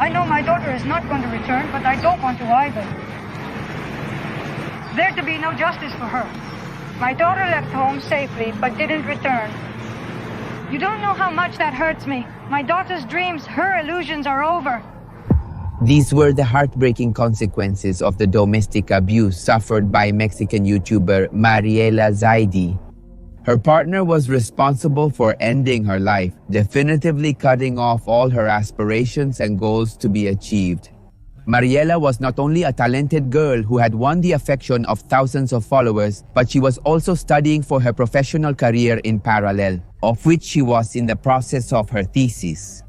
I know my daughter is not going to return, but I don't want to either. There to be no justice for her. My daughter left home safely, but didn't return. You don't know how much that hurts me. My daughter's dreams, her illusions are over. These were the heartbreaking consequences of the domestic abuse suffered by Mexican YouTuber Mariela Zaydi. Her partner was responsible for ending her life, definitively cutting off all her aspirations and goals to be achieved. Mariela was not only a talented girl who had won the affection of thousands of followers, but she was also studying for her professional career in parallel, of which she was in the process of her thesis.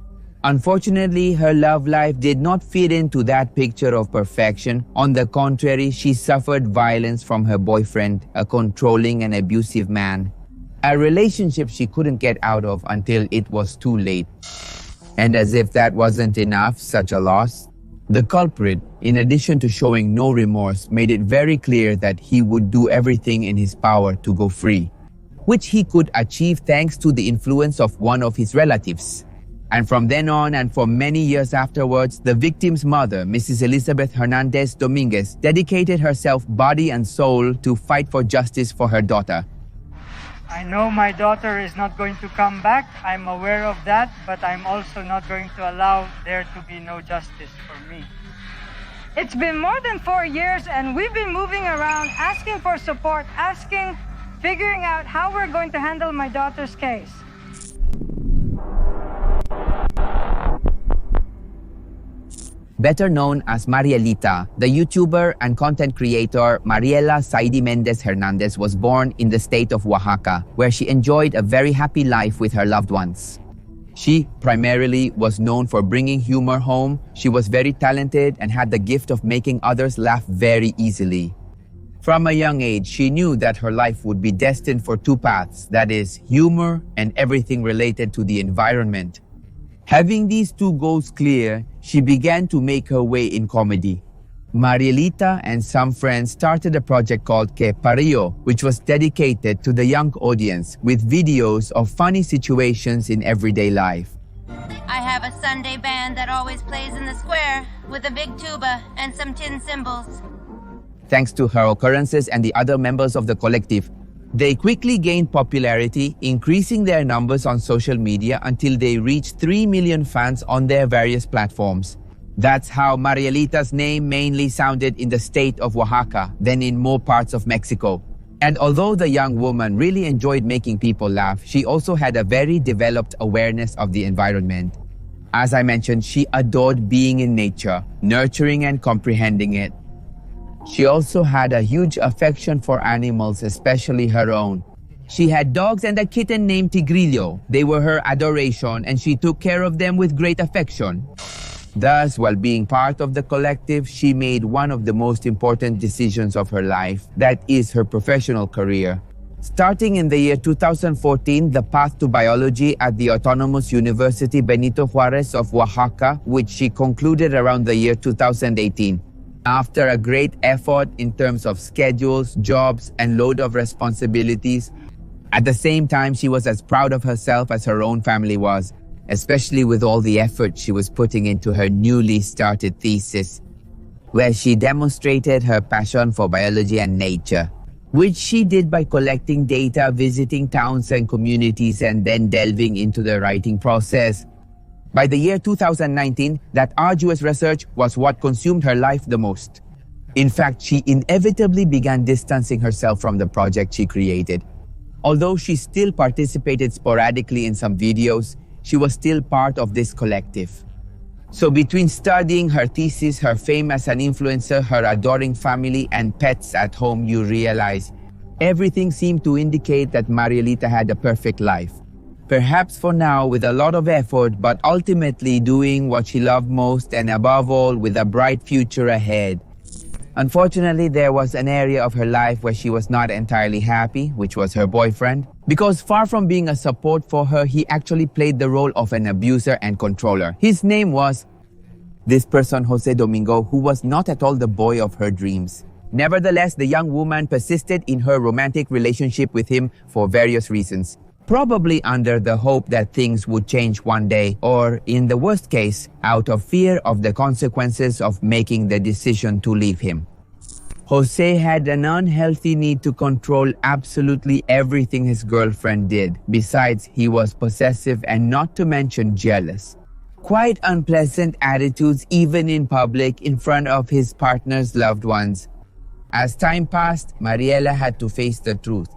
Unfortunately, her love life did not fit into that picture of perfection. On the contrary, she suffered violence from her boyfriend, a controlling and abusive man. A relationship she couldn't get out of until it was too late. And as if that wasn't enough, such a loss, the culprit, in addition to showing no remorse, made it very clear that he would do everything in his power to go free, which he could achieve thanks to the influence of one of his relatives. And from then on and for many years afterwards, the victim's mother, Mrs. Elizabeth Hernandez Dominguez, dedicated herself body and soul to fight for justice for her daughter. I know my daughter is not going to come back. I'm aware of that, but I'm also not going to allow there to be no justice for me. It's been more than 4 years and we've been moving around, asking for support, figuring out how we're going to handle my daughter's case. Better known as Marielita, the YouTuber and content creator Mariela Zaydi Mendez Hernandez was born in the state of Oaxaca, where she enjoyed a very happy life with her loved ones. She primarily was known for bringing humor home. She was very talented and had the gift of making others laugh very easily. From a young age, she knew that her life would be destined for two paths, that is, humor and everything related to the environment. Having these two goals clear, she began to make her way in comedy. Marielita and some friends started a project called Que Parillo, which was dedicated to the young audience with videos of funny situations in everyday life. I have a Sunday band that always plays in the square with a big tuba and some tin cymbals. Thanks to her occurrences and the other members of the collective, they quickly gained popularity, increasing their numbers on social media until they reached 3 million fans on their various platforms. That's how Marielita's name mainly sounded in the state of Oaxaca than in more parts of Mexico. And although the young woman really enjoyed making people laugh, she also had a very developed awareness of the environment. As I mentioned, she adored being in nature, nurturing and comprehending it. She also had a huge affection for animals, especially her own. She had dogs and a kitten named Tigrillo. They were her adoration and she took care of them with great affection. Thus, while being part of the collective, she made one of the most important decisions of her life, that is her professional career. Starting in the year 2014, the path to biology at the Autonomous University Benito Juarez of Oaxaca, which she concluded around the year 2018. After a great effort in terms of schedules, jobs, and load of responsibilities, at the same time she was as proud of herself as her own family was, especially with all the effort she was putting into her newly started thesis, where she demonstrated her passion for biology and nature, which she did by collecting data, visiting towns and communities, and then delving into the writing process. By the year 2019, that arduous research was what consumed her life the most. In fact, she inevitably began distancing herself from the project she created. Although she still participated sporadically in some videos, she was still part of this collective. So between studying her thesis, her fame as an influencer, her adoring family, and pets at home, you realize everything seemed to indicate that Marielita had a perfect life. Perhaps for now with a lot of effort, but ultimately doing what she loved most and above all with a bright future ahead. Unfortunately, there was an area of her life where she was not entirely happy, which was her boyfriend. Because far from being a support for her, he actually played the role of an abuser and controller. His name was this person, Jose Domingo, who was not at all the boy of her dreams. Nevertheless, the young woman persisted in her romantic relationship with him for various reasons. probably under the hope that things would change one day, or in the worst case, out of fear of the consequences of making the decision to leave him. Jose had an unhealthy need to control absolutely everything his girlfriend did. Besides, he was possessive and not to mention jealous. Quite unpleasant attitudes even in public in front of his partner's loved ones. As time passed, Mariela had to face the truth.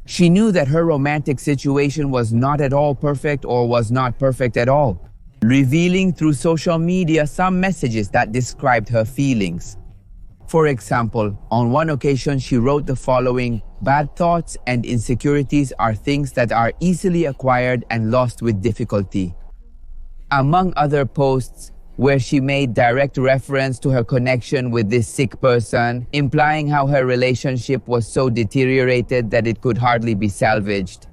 She knew that her romantic situation was not at all perfect or was not perfect at all, revealing through social media some messages that described her feelings. For example, on one occasion she wrote the following: "Bad thoughts and insecurities are things that are easily acquired and lost with difficulty." Among other posts, where she made direct reference to her connection with this sick person, implying how her relationship was so deteriorated that it could hardly be salvaged.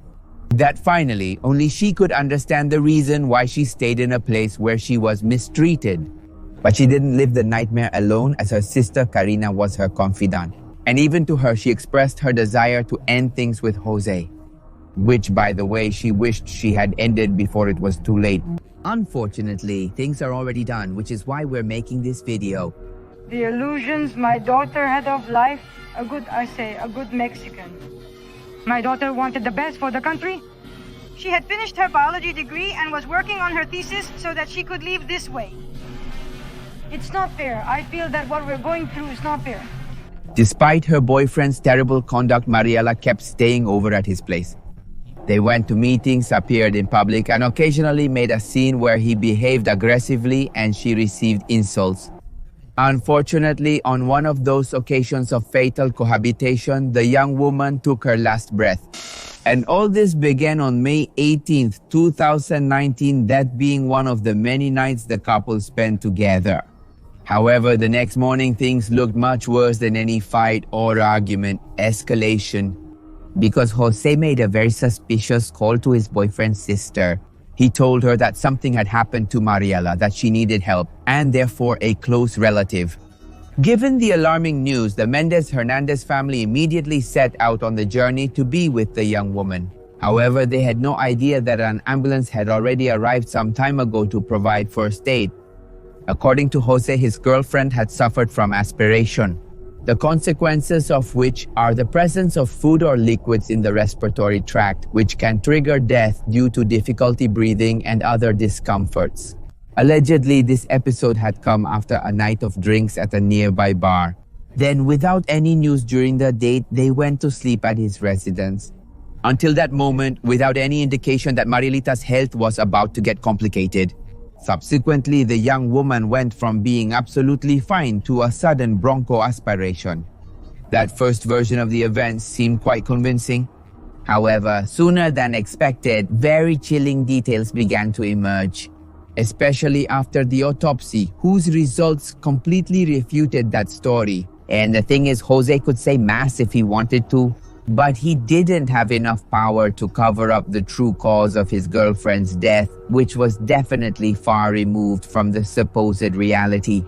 That finally, only she could understand the reason why she stayed in a place where she was mistreated. But she didn't live the nightmare alone, as her sister Karina was her confidant. And even to her, she expressed her desire to end things with Jose, which, by the way, she wished she had ended before it was too late. Unfortunately, things are already done, which is why we're making this video. The illusions my daughter had of life, a good Mexican. My daughter wanted the best for the country. She had finished her biology degree and was working on her thesis so that she could leave this way. It's not fair. I feel that what we're going through is not fair. Despite her boyfriend's terrible conduct, Mariela kept staying over at his place. They went to meetings, appeared in public, and occasionally made a scene where he behaved aggressively and she received insults. Unfortunately, on one of those occasions of fatal cohabitation, the young woman took her last breath. And all this began on May 18th, 2019, that being one of the many nights the couple spent together. However, the next morning things looked much worse than any fight or argument, escalation. Because Jose made a very suspicious call to his boyfriend's sister. He told her that something had happened to Mariela, that she needed help, and therefore a close relative. Given the alarming news, the Mendez-Hernandez family immediately set out on the journey to be with the young woman. However, they had no idea that an ambulance had already arrived some time ago to provide first aid. According to Jose, his girlfriend had suffered from aspiration, the consequences of which are the presence of food or liquids in the respiratory tract, which can trigger death due to difficulty breathing and other discomforts. Allegedly, this episode had come after a night of drinks at a nearby bar. Then, without any news during the date, they went to sleep at his residence. Until that moment, without any indication that Marielita's health was about to get complicated. Subsequently, the young woman went from being absolutely fine to a sudden broncho aspiration. That first version of the events seemed quite convincing. However, sooner than expected, very chilling details began to emerge, especially after the autopsy, whose results completely refuted that story. And the thing is, Jose could say mass if he wanted to, but he didn't have enough power to cover up the true cause of his girlfriend's death, which was definitely far removed from the supposed reality.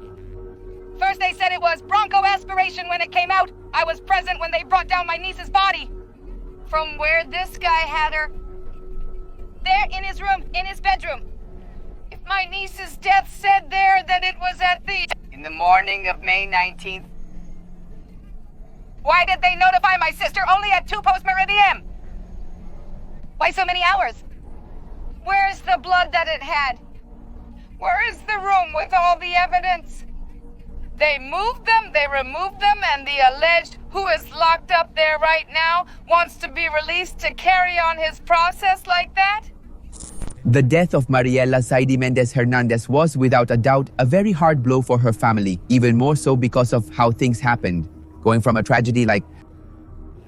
First they said it was broncho aspiration when it came out. I was present when they brought down my niece's body. From where this guy had her. There, in his room, in his bedroom. If my niece's death said there that it was in the morning of May 19th. Why did they notify my sister only at 2 post-meridian? Why so many hours? Where's the blood that it had? Where is the room with all the evidence? They moved them, they removed them, and the alleged, who is locked up there right now, wants to be released to carry on his process like that? The death of Mariela Zaydi Mendez-Hernandez was, without a doubt, a very hard blow for her family, even more so because of how things happened. Going from a tragedy like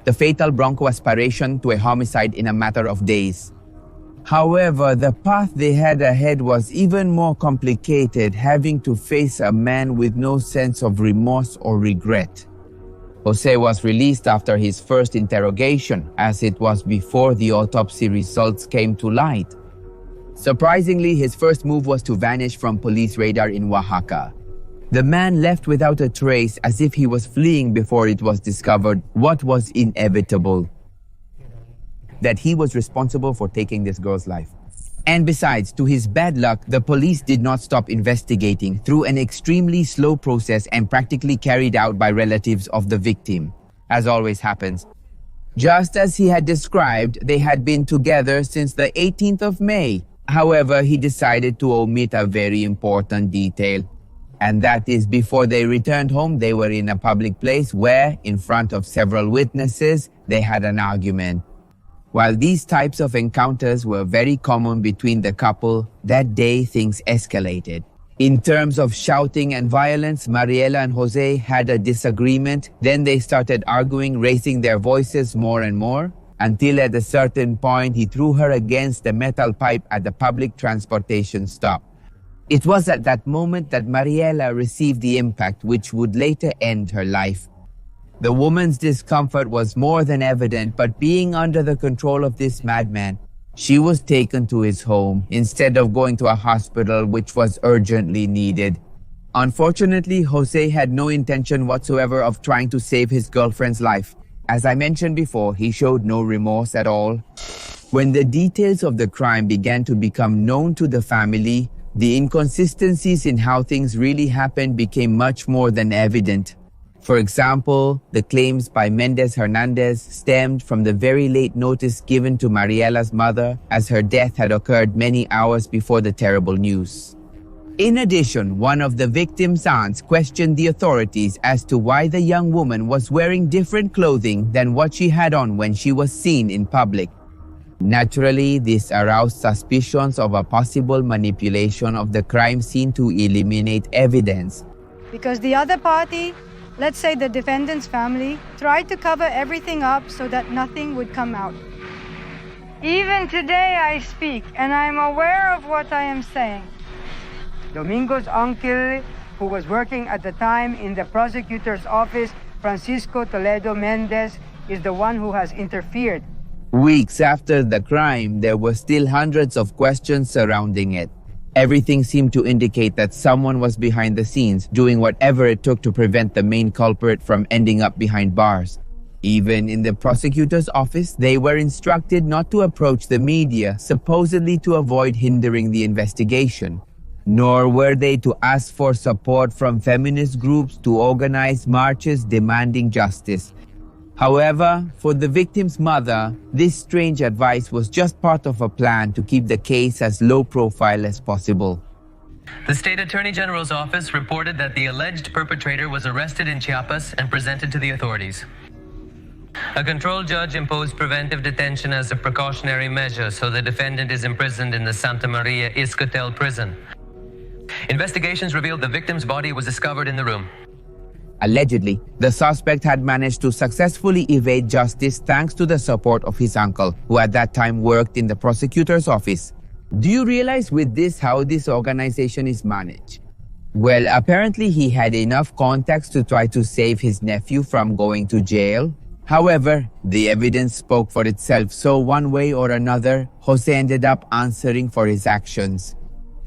the fatal broncho aspiration to a homicide in a matter of days. However, the path they had ahead was even more complicated, having to face a man with no sense of remorse or regret. Jose was released after his first interrogation, as it was before the autopsy results came to light. Surprisingly, his first move was to vanish from police radar in Oaxaca. The man left without a trace, as if he was fleeing before it was discovered what was inevitable. that he was responsible for taking this girl's life. And besides, to his bad luck, the police did not stop investigating through an extremely slow process and practically carried out by relatives of the victim, as always happens. Just as he had described, they had been together since the 18th of May. However, he decided to omit a very important detail. And that is, before they returned home, they were in a public place where, in front of several witnesses, they had an argument. While these types of encounters were very common between the couple, that day things escalated. In terms of shouting and violence, Mariela and Jose had a disagreement. Then they started arguing, raising their voices more and more, until at a certain point he threw her against the metal pipe at the public transportation stop. It was at that moment that Mariela received the impact which would later end her life. The woman's discomfort was more than evident, but being under the control of this madman, she was taken to his home instead of going to a hospital which was urgently needed. Unfortunately, Jose had no intention whatsoever of trying to save his girlfriend's life. As I mentioned before, he showed no remorse at all. When the details of the crime began to become known to the family, the inconsistencies in how things really happened became much more than evident. For example, the claims by Mendez Hernandez stemmed from the very late notice given to Mariela's mother, as her death had occurred many hours before the terrible news. In addition, one of the victim's aunts questioned the authorities as to why the young woman was wearing different clothing than what she had on when she was seen in public. Naturally, this aroused suspicions of a possible manipulation of the crime scene to eliminate evidence. Because the other party, let's say the defendant's family, tried to cover everything up so that nothing would come out. Even today I speak, and I'm aware of what I am saying. Domingo's uncle, who was working at the time in the prosecutor's office, Francisco Toledo Mendez, is the one who has interfered. Weeks after the crime, there were still hundreds of questions surrounding it. Everything seemed to indicate that someone was behind the scenes, doing whatever it took to prevent the main culprit from ending up behind bars. Even in the prosecutor's office, they were instructed not to approach the media, supposedly to avoid hindering the investigation. Nor were they to ask for support from feminist groups to organize marches demanding justice. However, for the victim's mother, this strange advice was just part of a plan to keep the case as low profile as possible. The State Attorney General's office reported that the alleged perpetrator was arrested in Chiapas and presented to the authorities. A control judge imposed preventive detention as a precautionary measure, so the defendant is imprisoned in the Santa Maria Iscotel prison. Investigations revealed the victim's body was discovered in the room. Allegedly, the suspect had managed to successfully evade justice thanks to the support of his uncle, who at that time worked in the prosecutor's office. Do you realize with this how this organization is managed? Well, apparently he had enough contacts to try to save his nephew from going to jail. However, the evidence spoke for itself, so one way or another, Jose ended up answering for his actions.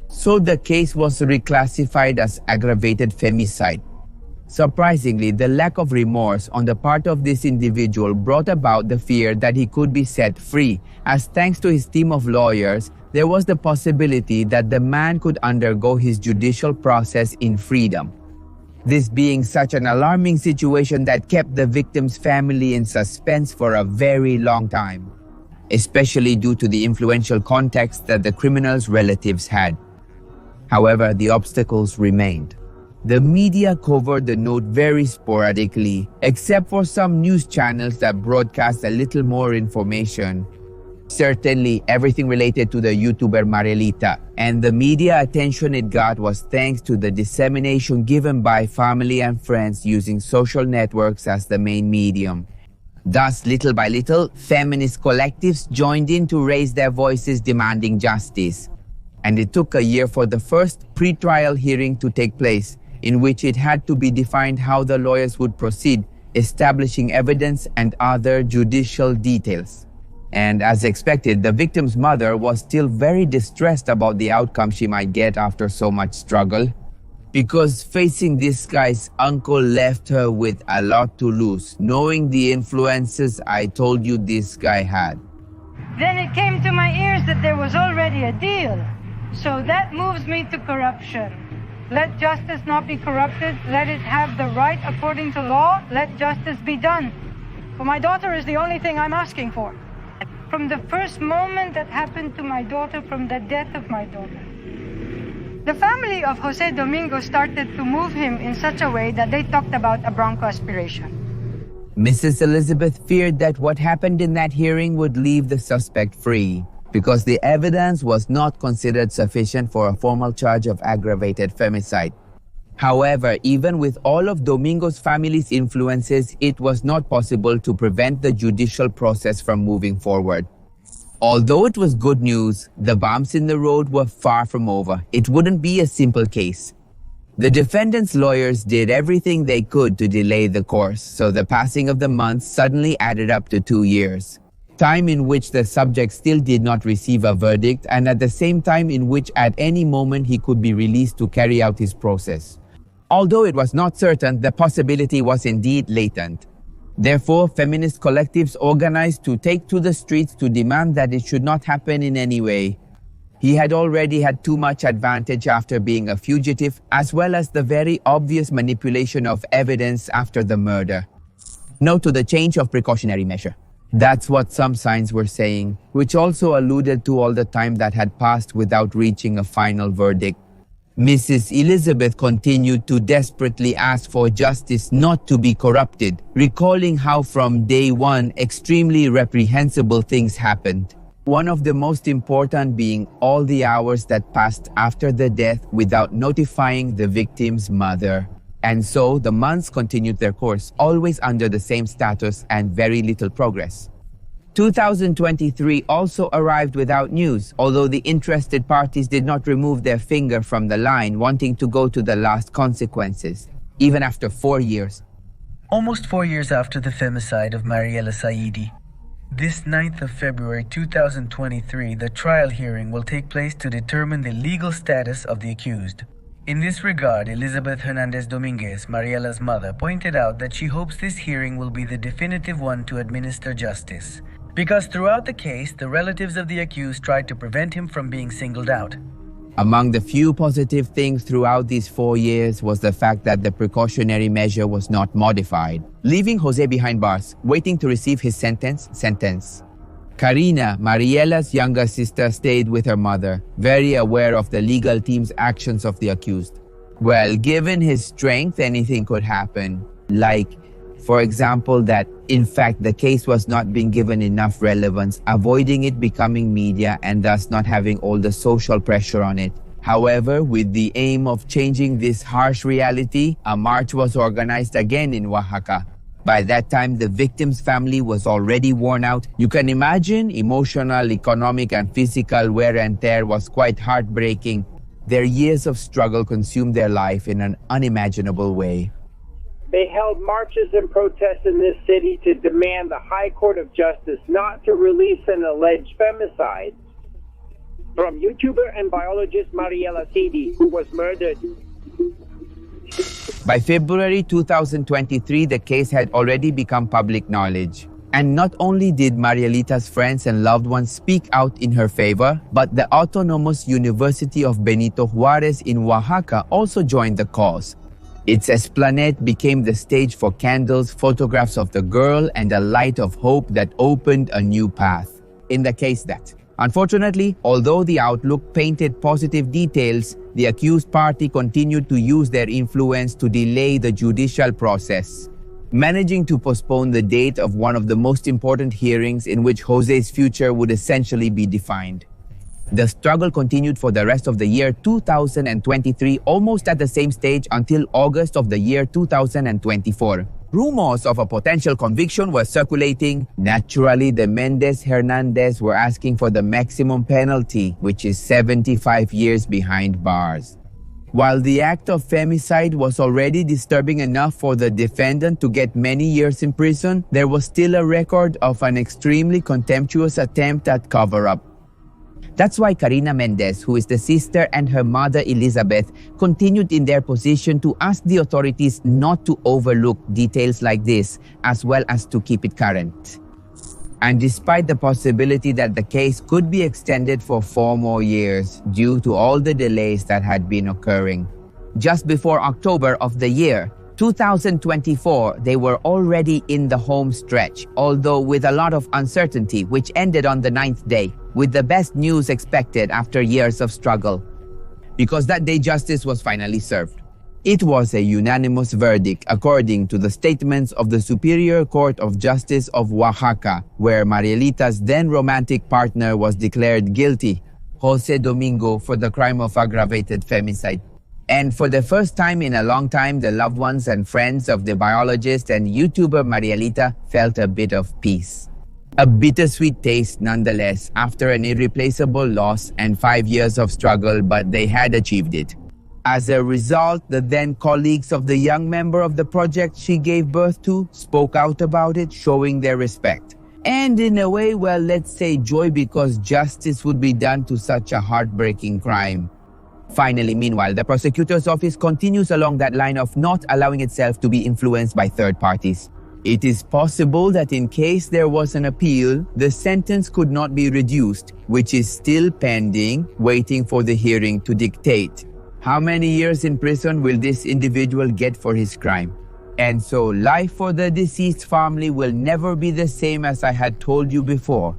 So the case was reclassified as aggravated femicide. Surprisingly, the lack of remorse on the part of this individual brought about the fear that he could be set free, as thanks to his team of lawyers, there was the possibility that the man could undergo his judicial process in freedom. This being such an alarming situation that kept the victim's family in suspense for a very long time, especially due to the influential context that the criminal's relatives had. However, the obstacles remained. The media covered the note very sporadically, except for some news channels that broadcast a little more information. Certainly, everything related to the YouTuber Marielita, and the media attention it got was thanks to the dissemination given by family and friends using social networks as the main medium. Thus, little by little, feminist collectives joined in to raise their voices demanding justice. And it took a year for the first pre-trial hearing to take place, in which it had to be defined how the lawyers would proceed, establishing evidence and other judicial details. And as expected, the victim's mother was still very distressed about the outcome she might get after so much struggle, because facing this guy's uncle left her with a lot to lose, knowing the influences I told you this guy had. Then it came to my ears that there was already a deal. So that moves me to corruption. Let justice not be corrupted. Let it have the right according to law. Let justice be done. For my daughter is the only thing I'm asking for. From the first moment that happened to my daughter, from the death of my daughter, the family of Jose Domingo started to move him in such a way that they talked about a bronco aspiration. Mrs. Elizabeth feared that what happened in that hearing would leave the suspect free because the evidence was not considered sufficient for a formal charge of aggravated femicide. However, even with all of Domingo's family's influences, it was not possible to prevent the judicial process from moving forward. Although it was good news, the bumps in the road were far from over. It wouldn't be a simple case. The defendant's lawyers did everything they could to delay the course, so the passing of the months suddenly added up to 2 years. Time in which the subject still did not receive a verdict, and at the same time in which at any moment he could be released to carry out his process. Although it was not certain, the possibility was indeed latent. Therefore, feminist collectives organized to take to the streets to demand that it should not happen in any way. He had already had too much advantage after being a fugitive, as well as the very obvious manipulation of evidence after the murder. No to the change of precautionary measure. That's what some signs were saying, which also alluded to all the time that had passed without reaching a final verdict. Mrs. Elizabeth continued to desperately ask for justice not to be corrupted, recalling how from day one extremely reprehensible things happened. One of the most important being all the hours that passed after the death without notifying the victim's mother. And so the months continued their course, always under the same status and very little progress. 2023 also arrived without news, although the interested parties did not remove their finger from the line, wanting to go to the last consequences, even after 4 years. Almost 4 years after the femicide of Mariela SAIDI, this 9th of February 2023, the trial hearing will take place to determine the legal status of the accused. In this regard, Elizabeth Hernandez Dominguez, Mariela's mother, pointed out that she hopes this hearing will be the definitive one to administer justice, because throughout the case, the relatives of the accused tried to prevent him from being singled out. Among the few positive things throughout these 4 years was the fact that the precautionary measure was not modified, leaving Jose behind bars, waiting to receive his sentence. Karina, Mariela's younger sister, stayed with her mother, very aware of the legal team's actions of the accused. Well, given his strength, anything could happen. Like, for example, that in fact the case was not being given enough relevance, avoiding it becoming media and thus not having all the social pressure on it. However, with the aim of changing this harsh reality, a march was organized again in Oaxaca. By that time, the victim's family was already worn out. You can imagine emotional, economic, and physical wear and tear was quite heartbreaking. Their years of struggle consumed their life in an unimaginable way. They held marches and protests in this city to demand the High Court of Justice not to release an alleged femicide from YouTuber and biologist Mariela SAIDI, who was murdered. By February 2023, the case had already become public knowledge. And not only did Marielita's friends and loved ones speak out in her favor, but the Autonomous University of Benito Juarez in Oaxaca also joined the cause. Its esplanade became the stage for candles, photographs of the girl, and a light of hope that opened a new path. In the case that, unfortunately, although the outlook painted positive details, the accused party continued to use their influence to delay the judicial process, managing to postpone the date of one of the most important hearings in which Jose's future would essentially be defined. The struggle continued for the rest of the year 2023, almost at the same stage until August of the year 2024. Rumors of a potential conviction were circulating. Naturally, the Mendez-Hernandez were asking for the maximum penalty, which is 75 years behind bars. While the act of femicide was already disturbing enough for the defendant to get many years in prison, there was still a record of an extremely contemptuous attempt at cover-up. That's why Karina Mendez, who is the sister, and her mother Elizabeth continued in their position to ask the authorities not to overlook details like this, as well as to keep it current. And despite the possibility that the case could be extended for 4 more years due to all the delays that had been occurring, just before October of the year 2024, they were already in the home stretch, although with a lot of uncertainty, which ended on the 9th day, with the best news expected after years of struggle. Because that day justice was finally served. It was a unanimous verdict according to the statements of the Superior Court of Justice of Oaxaca, where Marielita's then romantic partner was declared guilty, Jose Domingo, for the crime of aggravated femicide. And for the first time in a long time, the loved ones and friends of the biologist and YouTuber Marielita felt a bit of peace. A bittersweet taste nonetheless after an irreplaceable loss and 5 years of struggle, but they had achieved it. As a result, the then colleagues of the young member of the project she gave birth to spoke out about it, showing their respect. And in a way, well, let's say joy, because justice would be done to such a heartbreaking crime. Finally, meanwhile, the prosecutor's office continues along that line of not allowing itself to be influenced by third parties. It is possible that in case there was an appeal, the sentence could not be reduced, which is still pending, waiting for the hearing to dictate. How many years in prison will this individual get for his crime? And so life for the deceased family will never be the same as I had told you before.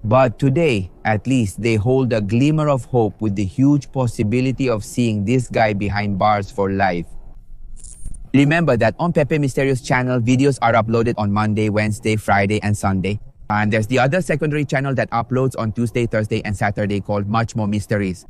But today, at least, they hold a glimmer of hope with the huge possibility of seeing this guy behind bars for life. Remember that on Pepe Misterio's channel, videos are uploaded on Monday, Wednesday, Friday, and Sunday. And there's the other secondary channel that uploads on Tuesday, Thursday, and Saturday called Much More Mysteries.